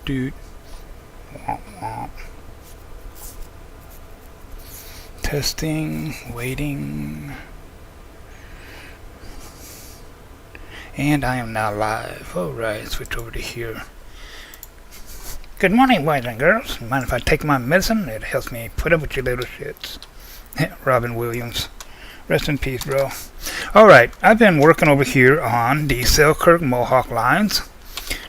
doot. Womp womp. Testing, waiting. And I am now live. Alright, switch over to here. Good morning, boys and girls. Mind if I take my medicine? It helps me put up with your little shits. Robin Williams. Rest in peace, bro. Alright, I've been working over here on the Selkirk Mohawk lines,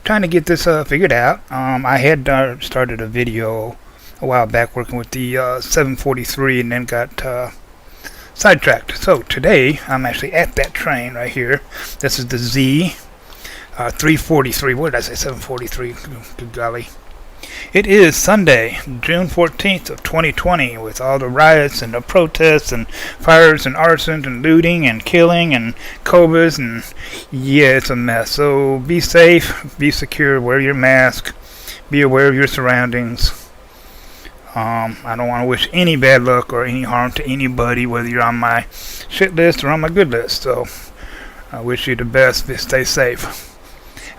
trying to get this figured out. I had started a video a while back working with the 743 and then got sidetracked. So today I'm actually at that train right here. This is the Z 343. What did I say? 743. Good golly. It is Sunday, June 14th of 2020, with all the riots and the protests and fires and arsons and looting and killing and COVIDs, and yeah, it's a mess. So be safe, be secure, wear your mask, be aware of your surroundings. I don't want to wish any bad luck or any harm to anybody, whether you're on my shit list or on my good list. So I wish you the best, stay safe.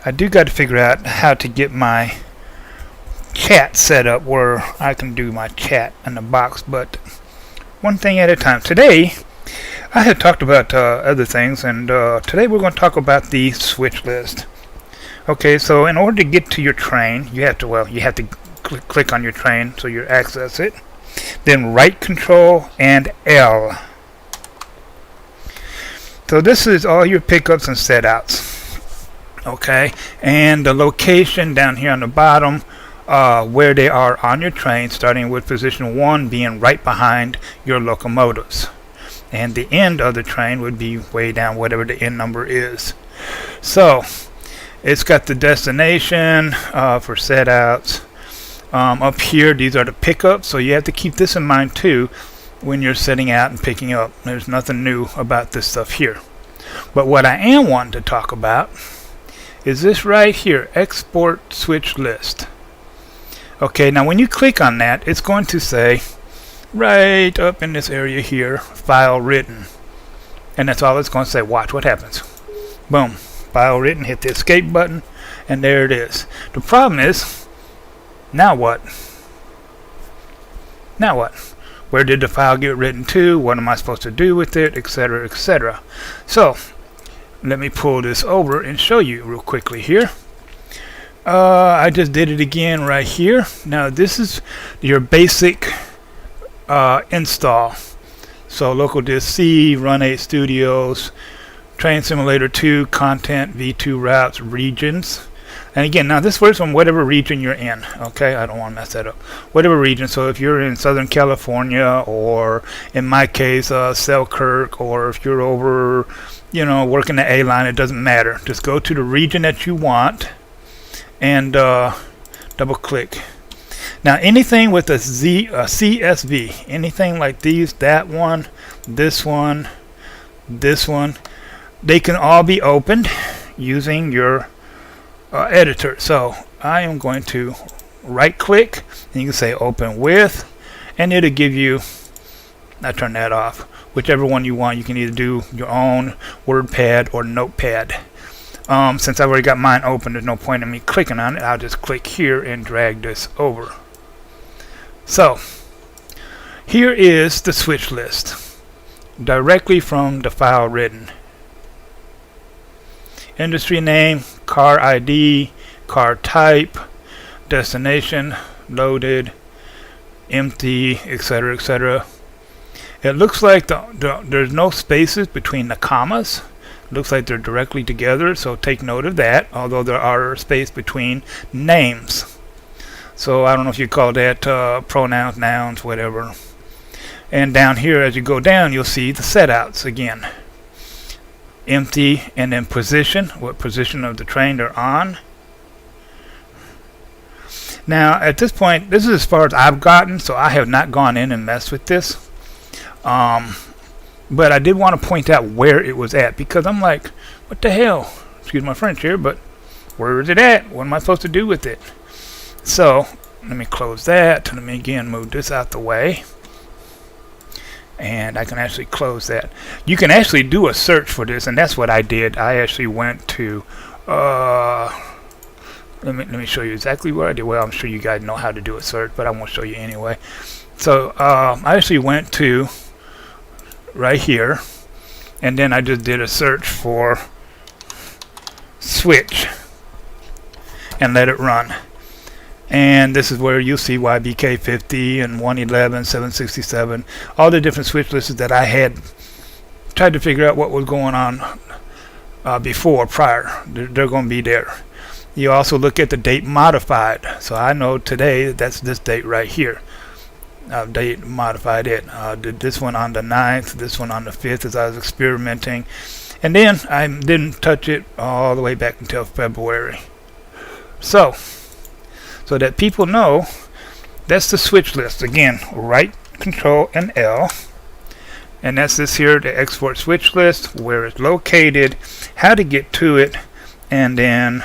I do got to figure out how to get my chat set up where I can do my chat in the box, but one thing at a time. Today I had talked about other things, and today we're going to talk about the switch list. Okay, so in order to get to your train, you have to click on your train so you access it, then right control and L. So this is all your pickups and set outs. Okay, and the location down here on the bottom, where they are on your train, starting with position 1 being right behind your locomotives, and the end of the train would be way down, whatever the end number is. So it's got the destination for set outs. Up here, these are the pickups, so you have to keep this in mind too when you're setting out and picking up. There's nothing new about this stuff here. But what I am wanting to talk about is this right here, export switch list. Okay, now when you click on that, it's going to say right up in this area here, file written. And that's all it's going to say. Watch what happens. Boom, file written, hit the escape button, and there it is. The problem is, now what? Now what? Where did the file get written to? What am I supposed to do with it? Etc., etc. So, let me pull this over and show you real quickly here. I just did it again right here. Now this is your basic install. So local disk C, Run 8 Studios, Train Simulator 2, Content, V2 Routes, Regions. And again, now this works on whatever region you're in. Okay, I don't want to mess that up. Whatever region. So if you're in Southern California, or in my case, Selkirk, or if you're over, working the A line, it doesn't matter. Just go to the region that you want and double click. Now anything with a CSV, anything like these, that one, this one, they can all be opened using your editor. So I am going to right click, and you can say open with, and it'll give you, I turn that off, whichever one you want. You can either do your own WordPad or Notepad. Since I've already got mine open, there's no point in me clicking on it. I'll just click here and drag this over. So here is the switch list directly from the file written. Industry name, car ID, car type, destination, loaded, empty, etc., etc. It looks like there's no spaces between the commas. Looks like they're directly together, so take note of that, although there are space between names. So I don't know if you call that pronouns, nouns, whatever. And down here, as you go down, you'll see the setouts again. Empty, and then position, what position of the train they're on. Now at this point, this is as far as I've gotten, so I have not gone in and messed with this. But I did want to point out where it was at, because I'm like, what the hell? Excuse my French here, but where is it at? What am I supposed to do with it? So let me close that. Let me again move this out the way. And I can actually close that. You can actually do a search for this, and that's what I did. I actually went to Let me show you exactly what I did. Well, I'm sure you guys know how to do a search, but I won't show you anyway. So I actually went to right here, and then I just did a search for switch and let it run. And this is where you'll see YBK50 and 111, 767, all the different switch lists that I had tried to figure out what was going on prior. They're going to be there. You also look at the date modified. So I know today that's this date right here. Date modified it. Did this one on the 9th, this one on the 5th as I was experimenting. And then I didn't touch it all the way back until February. So that people know, that's the switch list. Again, right Control and L. And that's this here, the export switch list, where it's located, how to get to it, and then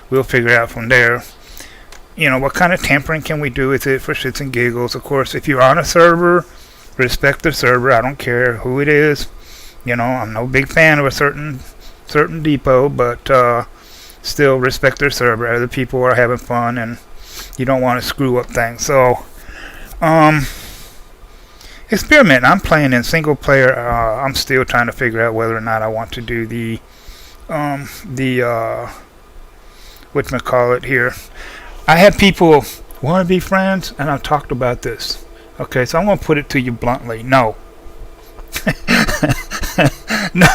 we'll figure out from there, what kind of tampering can we do with it for shits and giggles. Of course, if you're on a server, respect the server. I don't care who it is. I'm no big fan of a certain depot, but still respect their server. Other people are having fun, and you don't want to screw up things. So, experiment. I'm playing in single player. I'm still trying to figure out whether or not I want to do the whatchamacallit here. I had people want to be friends, and I've talked about this. Okay, so I'm going to put it to you bluntly. No. No.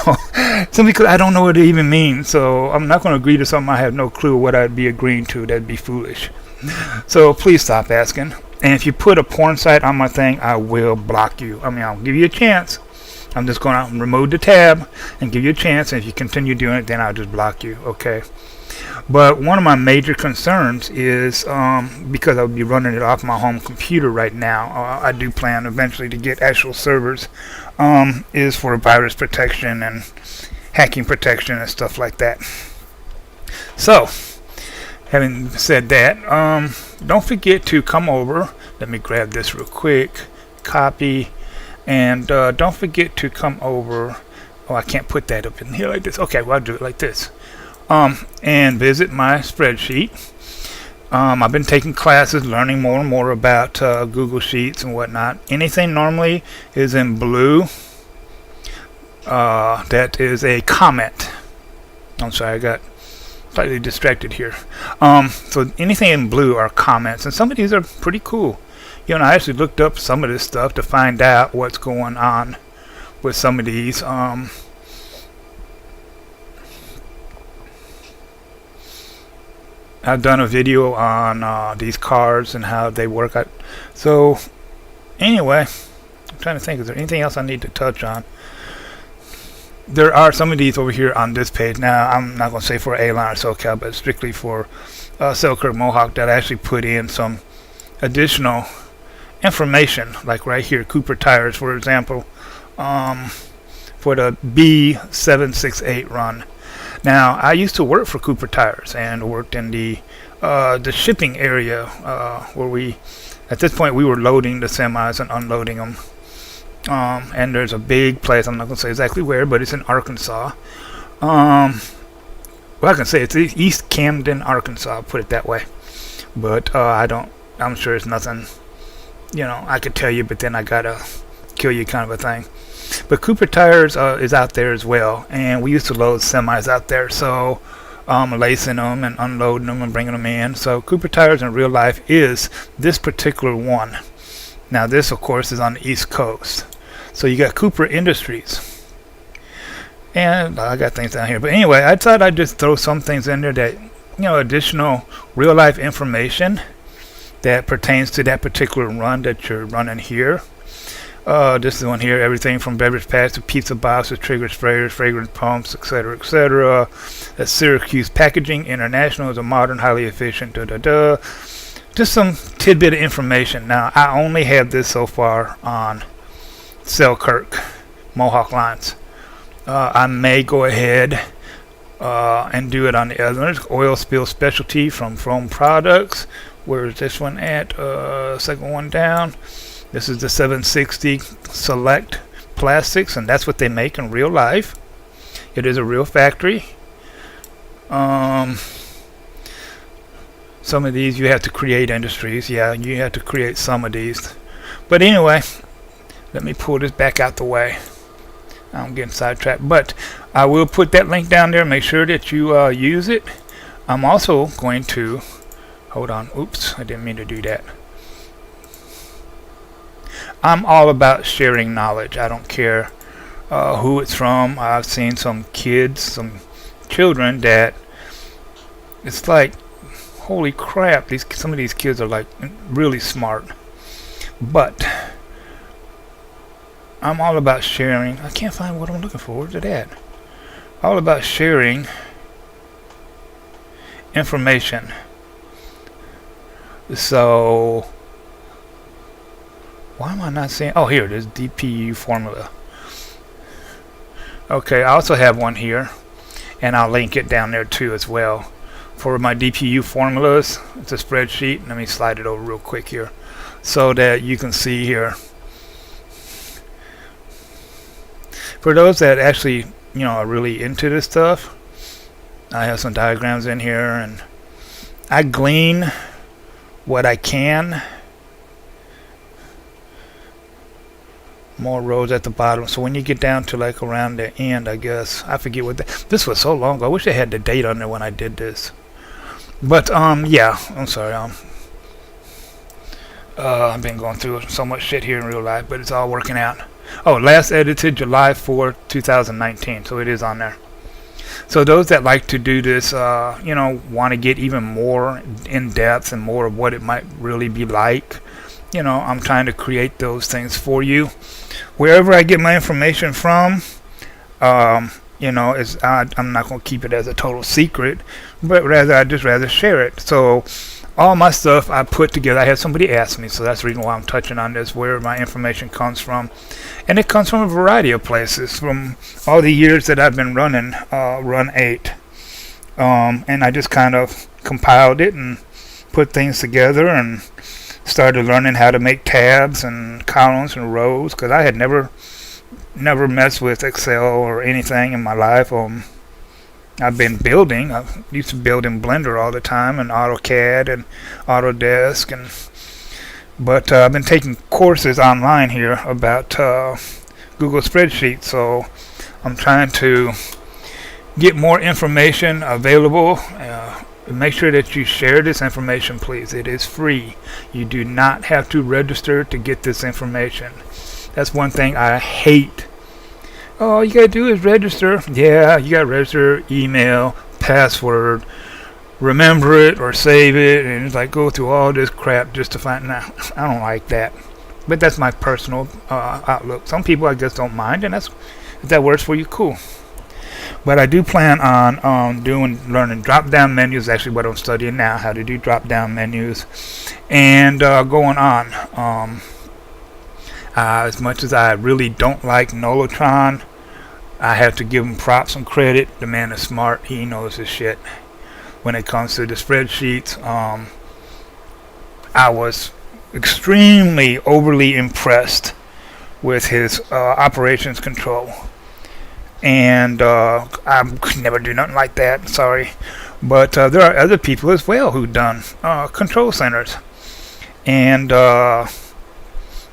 Simply because I don't know what it even means. So I'm not going to agree to something I have no clue what I'd be agreeing to. That'd be foolish. So please stop asking. And if you put a porn site on my thing, I will block you. I'll give you a chance. I'm just going to remove the tab and give you a chance. And if you continue doing it, then I'll just block you. Okay. But one of my major concerns is because I'll be running it off my home computer right now. I do plan eventually to get actual servers. Is for virus protection and hacking protection and stuff like that. So, having said that, don't forget to come over. Let me grab this real quick. Copy. And don't forget to come over. Oh, I can't put that up in here like this. Okay, well, I'll do it like this. And visit my spreadsheet. I've been taking classes, learning more and more about Google Sheets and whatnot. Anything normally is in blue. That is a comment. I'm sorry, I got slightly distracted here. So anything in blue are comments, and some of these are pretty cool. I actually looked up some of this stuff to find out what's going on with some of these. I've done a video on these cards and how they work out. So anyway, I'm trying to think, is there anything else I need to touch on? There are some of these over here on this page. Now, I'm not going to say for A-Line or SoCal, but strictly for Selkirk Mohawk, that I actually put in some additional information, like right here, Cooper Tires, for example, for the B768 run. Now, I used to work for Cooper Tires and worked in the shipping area where at this point, we were loading the semis and unloading them. And there's a big place, I'm not going to say exactly where, but it's in Arkansas. Well, I can say it's East Camden, Arkansas, put it that way. But I'm sure it's nothing, I could tell you, but then I got to kill you kind of a thing. But Cooper Tires is out there as well, and we used to load semis out there, so lacing them and unloading them and bringing them in. So Cooper Tires in real life is this particular one. Now this, of course, is on the East Coast. So you got Cooper Industries. And I got things down here. But anyway, I thought I'd just throw some things in there that, additional real life information that pertains to that particular run that you're running here. This is one here, everything from beverage packs to pizza boxes, trigger sprayers, fragrance pumps, etc., etc. That's Syracuse Packaging International, is a modern, highly efficient, Just some tidbit of information. Now, I only have this so far on Selkirk Mohawk lines. I may go ahead and do it on the others. Oil Spill Specialty from Foam Products. Where is this one at? Second one down. This is the 760 Select Plastics, and that's what they make in real life. It is a real factory. Some of these you have to create industries. Yeah, you have to create some of these. But anyway, let me pull this back out the way. I'm getting sidetracked, but I will put that link down there. Make sure that you use it. I'm also going to hold on. Oops, I didn't mean to do that. I'm all about sharing knowledge. I don't care who it's from. I've seen some kids, some children that it's like, holy crap, some of these kids are like really smart. But I'm all about sharing. I can't find what I'm looking for. Where's it at? All about sharing information. So why am I not seeing? Oh, here it is, DPU formula. Okay, I also have one here, and I'll link it down there too as well. For my DPU formulas, it's a spreadsheet. Let me slide it over real quick here so that you can see here. For those that actually, are really into this stuff, I have some diagrams in here, and I glean what I can. More rows at the bottom. So when you get down to like around the end, I guess, I forget what this was so long ago. I wish I had the date on there when I did this. But yeah, I'm sorry. I've been going through so much shit here in real life, but it's all working out. Oh, last edited July 4th, 2019. So it is on there. So those that like to do this, want to get even more in depth and more of what it might really be like, I'm trying to create those things for you. Wherever I get my information from, I'm not going to keep it as a total secret, but I'd just rather share it. So all my stuff I put together. I had somebody ask me, so that's the reason why I'm touching on this, where my information comes from. And it comes from a variety of places, from all the years that I've been running Run 8. And I just kind of compiled it and put things together and started learning how to make tabs and columns and rows, because I had never messed with Excel or anything in my life. I've been building. I used to build in Blender all the time, and AutoCAD and Autodesk, but I've been taking courses online here about Google Spreadsheets. So I'm trying to get more information available. Make sure that you share this information, please. It is free. You do not have to register to get this information. That's one thing I hate. All you gotta do is register. Yeah, you gotta register, email, password, remember it or save it, and it's like go through all this crap just to find. Nah, I don't like that. But that's my personal outlook. Some people I guess don't mind, and if that works for you, cool. But I do plan on learning drop-down menus. Actually, what I'm studying now, how to do drop-down menus, and going on. As much as I really don't like Nolotron, I have to give him props and credit. The man is smart. He knows his shit. When it comes to the spreadsheets, I was extremely overly impressed with his operations control. And I could never do nothing like that, sorry. But there are other people as well who've done control centers. And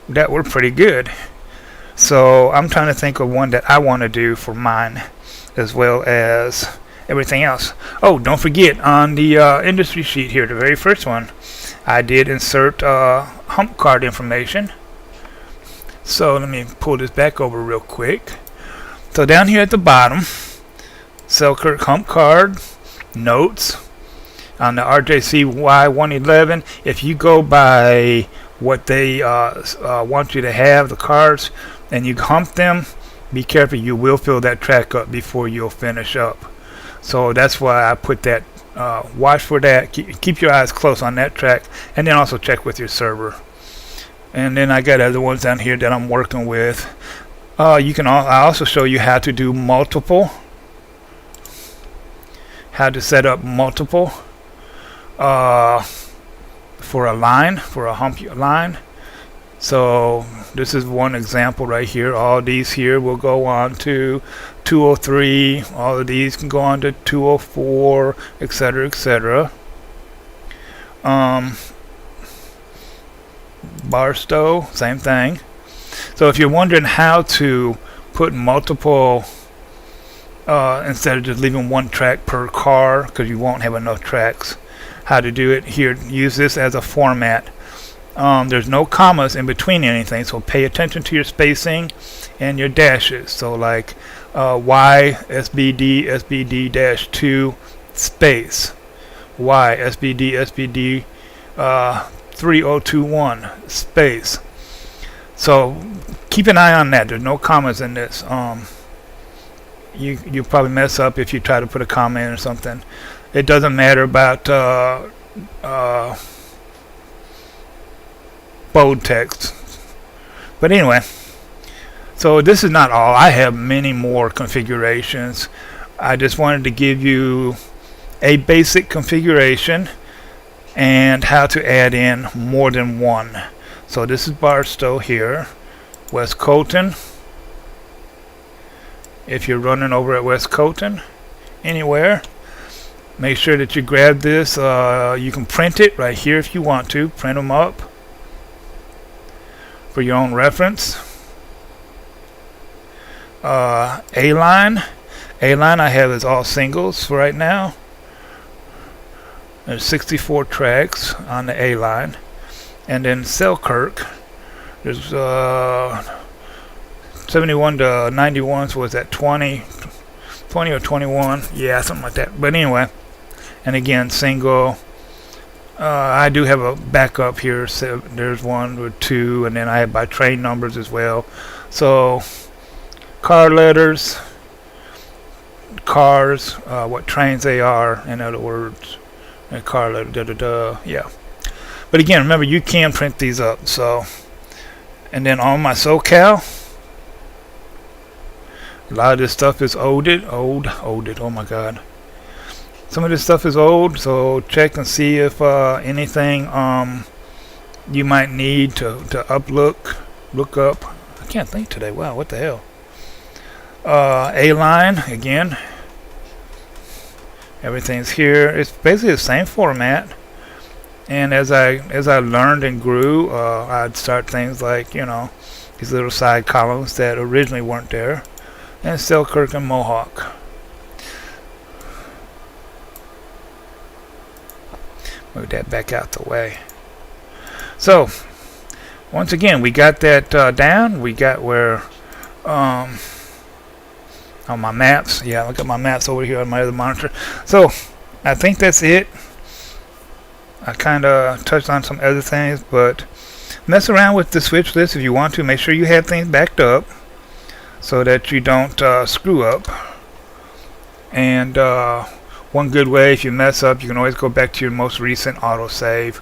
that were pretty good. So I'm trying to think of one that I want to do for mine, as well as everything else. Oh, don't forget, on the industry sheet here, the very first one, I did insert hump card information. So let me pull this back over real quick. So down here at the bottom, Selkirk hump card, notes, on the RJC Y111, if you go by what they want you to have, the cards, and you hump them, be careful, you will fill that track up before you'll finish up. So that's why I put that, watch for that, keep your eyes close on that track, and then also check with your server. And then I got other ones down here that I'm working with. I also show you how to do multiple, how to set up multiple for a line, for a hump line. So this is one example right here. All these here will go on to 203. All of these can go on to 204, etc., etc. Barstow, same thing. So if you're wondering how to put multiple, instead of just leaving one track per car, because you won't have enough tracks, how to do it here, use this as a format. There's no commas in between anything, so pay attention to your spacing and your dashes. So like Y SBD SBD-2 space, Y SBD SBD 3021 space. So keep an eye on that. There's no commas in this. You probably mess up if you try to put a comma in or something. It doesn't matter about bold text. But anyway, so this is not all. I have many more configurations. I just wanted to give you a basic configuration and how to add in more than one. So this is Barstow here, West Colton. If you're running over at West Colton, anywhere, make sure that you grab this. You can print it right here if you want to. Print them up for your own reference. A-line I have is all singles for right now. There's 64 tracks on the A-line. And then Selkirk, there's 71 to 91, so was that 20 or 21? Yeah, something like that. But anyway, and again, single. I do have a backup here. So there's 1 or 2, and then I have by train numbers as well. So car letters, cars, what trains they are, in other words, and car letter, yeah. But again, remember, you can print these up. So, and then on my SoCal, a lot of this stuff is old. Oh my God. Some of this stuff is old, so check and see if anything you might need to look up. I can't think today. Wow, what the hell? A-line again. Everything's here. It's basically the same format. And as I learned and grew, I'd start things like, you know, these little side columns that originally weren't there, and Selkirk and Mohawk. Move that back out the way. So once again, we got that down. We got where on my maps. Yeah, look at my maps over here on my other monitor. So I think that's it. I kind of touched on some other things, but mess around with the switch list if you want to. Make sure you have things backed up so that you don't screw up. And one good way, if you mess up, you can always go back to your most recent autosave,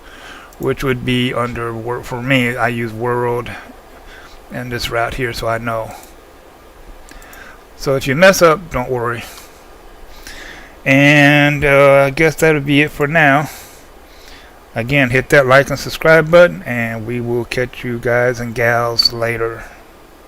which would be under, for me, I use World and this route here, so I know. So if you mess up, don't worry. And I guess that'll be it for now. Again, hit that like and subscribe button, and we will catch you guys and gals later.